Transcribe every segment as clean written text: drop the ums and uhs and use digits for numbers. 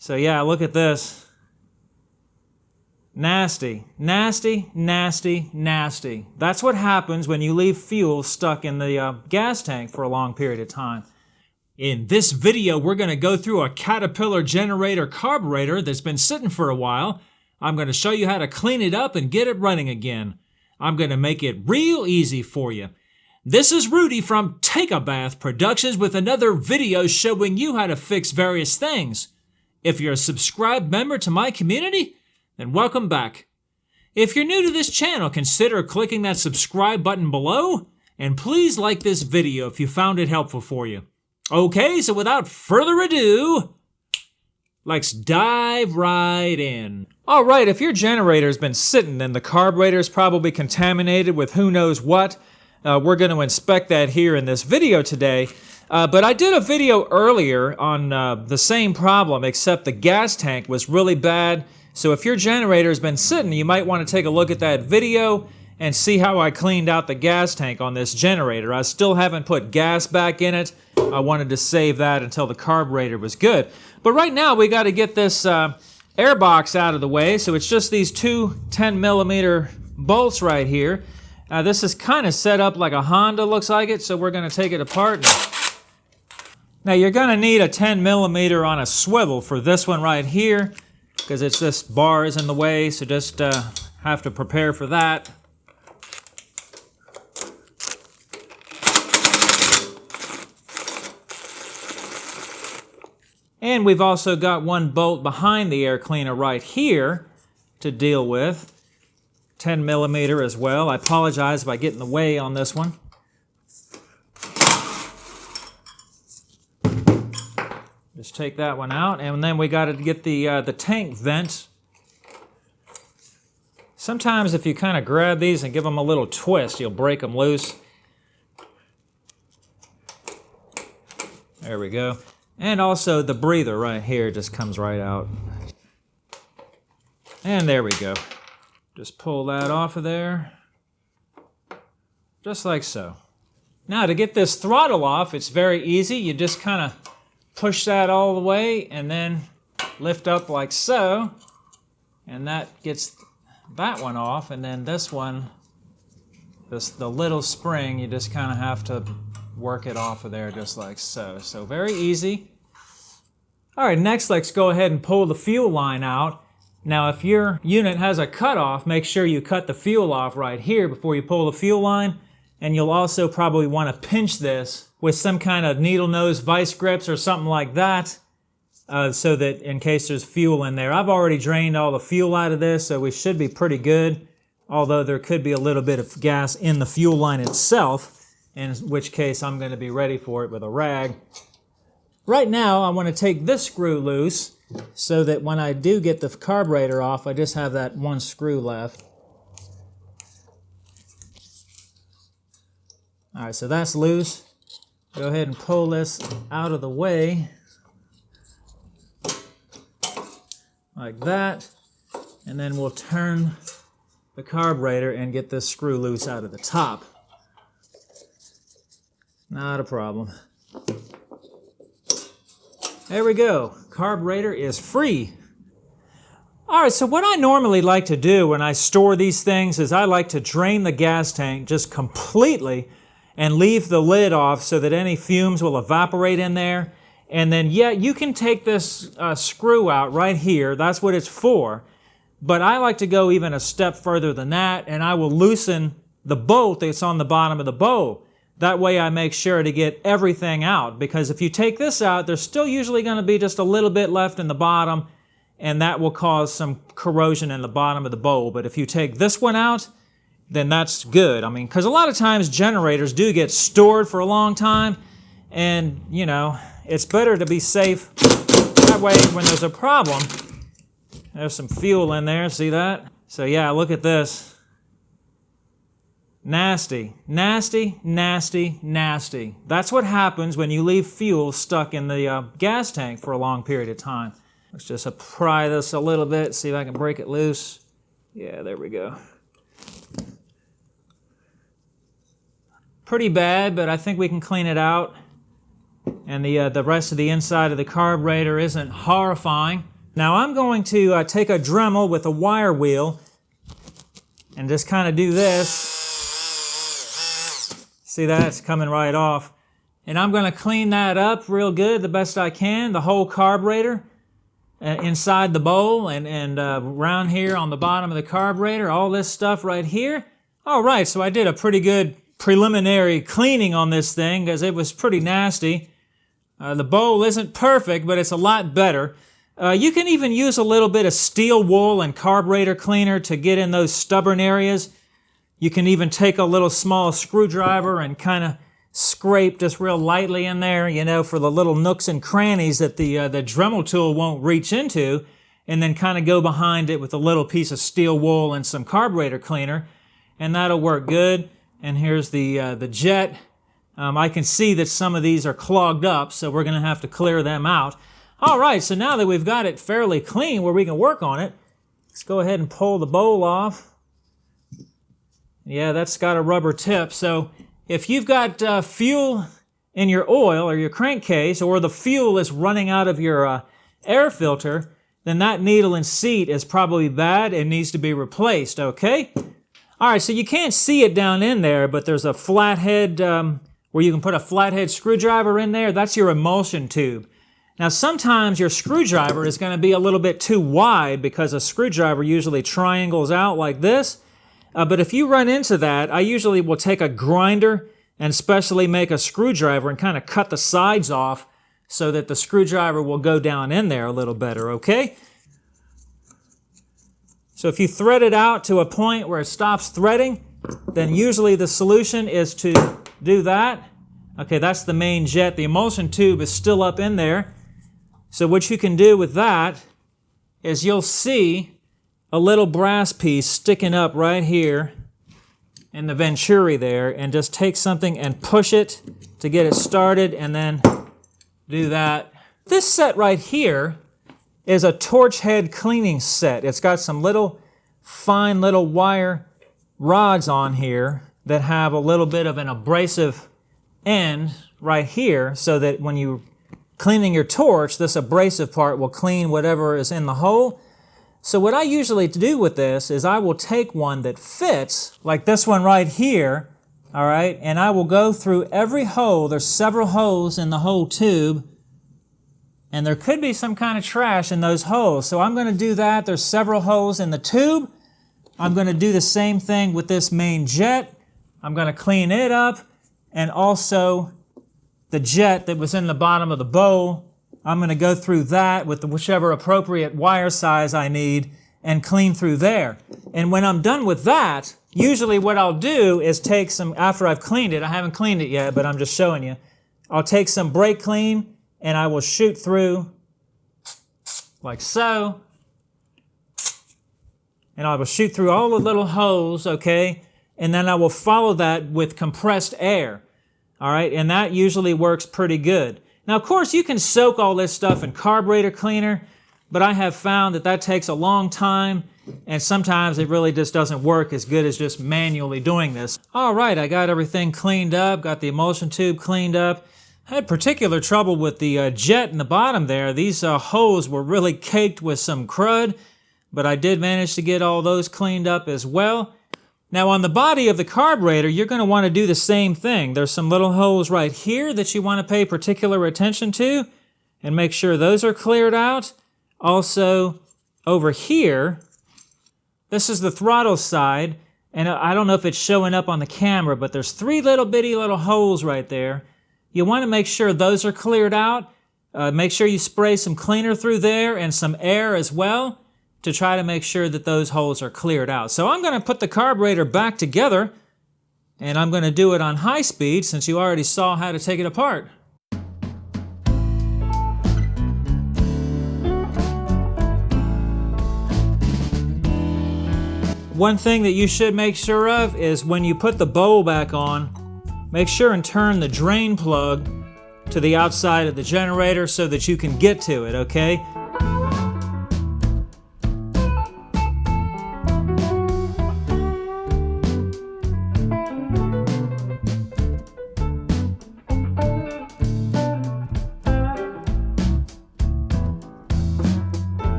So yeah, look at this. Nasty, nasty, nasty, nasty. That's what happens when you leave fuel stuck in the gas tank for a long period of time. In this video, we're going to go through a Caterpillar generator carburetor that's been sitting for a while. I'm going to show you how to clean it up and get it running again. I'm going to make it real easy for you. This is Rudy from Take a Bath Productions with another video showing you how to fix various things. If you're a subscribed member to my community, then welcome back. If you're new to this channel, consider clicking that subscribe button below, and please like this video if you found it helpful for you. Okay, so without further ado, let's dive right in. All right, if your generator's been sitting and the carburetor's probably contaminated with who knows what, we're going to inspect that here in this video today. But I did a video earlier on the same problem, except the gas tank was really bad. So if your generator's been sitting, you might want to take a look at that video and see how I cleaned out the gas tank on this generator. I still haven't put gas back in it. I wanted to save that until the carburetor was good. But right now we got to get this air box out of the way. So it's just these two 10mm bolts right here. This is kind of set up like a Honda, looks like it. So we're going to take it apart. Now you're going to need a 10mm on a swivel for this one right here, because it's this bar is in the way, so just have to prepare for that. And we've also got one bolt behind the air cleaner right here to deal with. 10mm as well. I apologize if I get in the way on this one. Just take that one out, and then we got to get the tank vent. Sometimes if you kind of grab these and give them a little twist, you'll break them loose. There we go. And also the breather right here just comes right out. And there we go. Just pull that off of there. Just like so. Now to get this throttle off, it's very easy. You just kind of push that all the way and then lift up like so, and that gets that one off. And then this one, the little spring, you just kind of have to work it off of there just like so. So very easy. All right, next let's go ahead and pull the fuel line out. Now if your unit has a cutoff, make sure you cut the fuel off right here before you pull the fuel line. And you'll also probably want to pinch this with some kind of needle nose vice grips or something like that, so that in case there's fuel in there. I've already drained all the fuel out of this, so we should be pretty good, although there could be a little bit of gas in the fuel line itself, in which case I'm going to be ready for it with a rag. Right now I want to take this screw loose so that when I do get the carburetor off, I just have that one screw left. All right, so that's loose. Go ahead and pull this out of the way, like that, and then we'll turn the carburetor and get this screw loose out of the top. Not a problem. There we go. Carburetor is free. All right, so what I normally like to do when I store these things is I like to drain the gas tank just completely and leave the lid off so that any fumes will evaporate in there. And then, yeah, you can take this screw out right here. That's what it's for. But I like to go even a step further than that, and I will loosen the bolt that's on the bottom of the bowl. That way I make sure to get everything out, because if you take this out, there's still usually going to be just a little bit left in the bottom, and that will cause some corrosion in the bottom of the bowl. But if you take this one out, then that's good. I mean, because a lot of times generators do get stored for a long time, and, you know, it's better to be safe. That way, when there's a problem, there's some fuel in there, see that? So yeah, look at this. Nasty, nasty, nasty, nasty. That's what happens when you leave fuel stuck in the gas tank for a long period of time. Let's just pry this a little bit, see if I can break it loose. Yeah, there we go. Pretty bad, but I think we can clean it out. and the rest of the inside of the carburetor isn't horrifying. Now I'm going to take a Dremel with a wire wheel and just kind of do this. See that? It's coming right off. And I'm going to clean that up real good the best I can, the whole carburetor inside the bowl and around here on the bottom of the carburetor, all this stuff right here. All right, so I did a pretty good preliminary cleaning on this thing because it was pretty nasty. The bowl isn't perfect, but it's a lot better. You can even use a little bit of steel wool and carburetor cleaner to get in those stubborn areas. You can even take a little small screwdriver and kind of scrape just real lightly in there, you know, for the little nooks and crannies that the Dremel tool won't reach into, and then kind of go behind it with a little piece of steel wool and some carburetor cleaner, and that'll work good. And here's the jet. I can see that some of these are clogged up, so we're going to have to clear them out. All right, so now that we've got it fairly clean where we can work on it, let's go ahead and pull the bowl off. Yeah, that's got a rubber tip. So if you've got fuel in your oil or your crankcase, or the fuel is running out of your air filter, then that needle and seat is probably bad and needs to be replaced, okay? All right, so you can't see it down in there, but there's a flathead where you can put a flathead screwdriver in there. That's your emulsion tube. Now, sometimes your screwdriver is going to be a little bit too wide because a screwdriver usually triangles out like this. But if you run into that, I usually will take a grinder and specially make a screwdriver and kind of cut the sides off so that the screwdriver will go down in there a little better, okay? So if you thread it out to a point where it stops threading, then usually the solution is to do that. Okay, that's the main jet. The emulsion tube is still up in there. So what you can do with that is you'll see a little brass piece sticking up right here in the venturi there, and just take something and push it to get it started, and then do that. This set right here is a torch head cleaning set. It's got some little fine little wire rods on here that have a little bit of an abrasive end right here, so that when you cleaning your torch, this abrasive part will clean whatever is in the hole. So what I usually do with this is I will take one that fits, like this one right here, all right, and I will go through every hole. There's several holes in the whole tube, and there could be some kind of trash in those holes. So I'm going to do that. There's several holes in the tube. I'm going to do the same thing with this main jet. I'm going to clean it up, and also the jet that was in the bottom of the bowl. I'm going to go through that with whichever appropriate wire size I need and clean through there. And when I'm done with that, usually what I'll do is take some, after I've cleaned it, I haven't cleaned it yet, but I'm just showing you, I'll take some brake clean and I will shoot through like so. And I will shoot through all the little holes, okay? And then I will follow that with compressed air, all right? And that usually works pretty good. Now, of course, you can soak all this stuff in carburetor cleaner, but I have found that that takes a long time, and sometimes it really just doesn't work as good as just manually doing this. All right, I got everything cleaned up, got the emulsion tube cleaned up. I had particular trouble with the jet in the bottom there. These hoses were really caked with some crud, but I did manage to get all those cleaned up as well. Now on the body of the carburetor, you're going to want to do the same thing. There's some little holes right here that you want to pay particular attention to and make sure those are cleared out. Also over here, this is the throttle side, and I don't know if it's showing up on the camera, but there's 3 little bitty little holes right there. You want to make sure those are cleared out. Make sure you spray some cleaner through there and some air as well, to try to make sure that those holes are cleared out. So I'm going to put the carburetor back together, and I'm going to do it on high speed since you already saw how to take it apart. One thing that you should make sure of is when you put the bowl back on, make sure and turn the drain plug to the outside of the generator so that you can get to it, okay?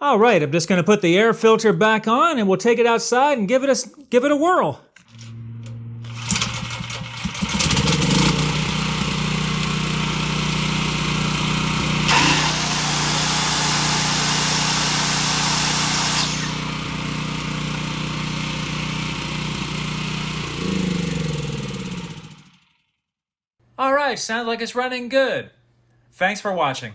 All right, I'm just going to put the air filter back on and we'll take it outside and give it a whirl. All right, sounds like it's running good. Thanks for watching.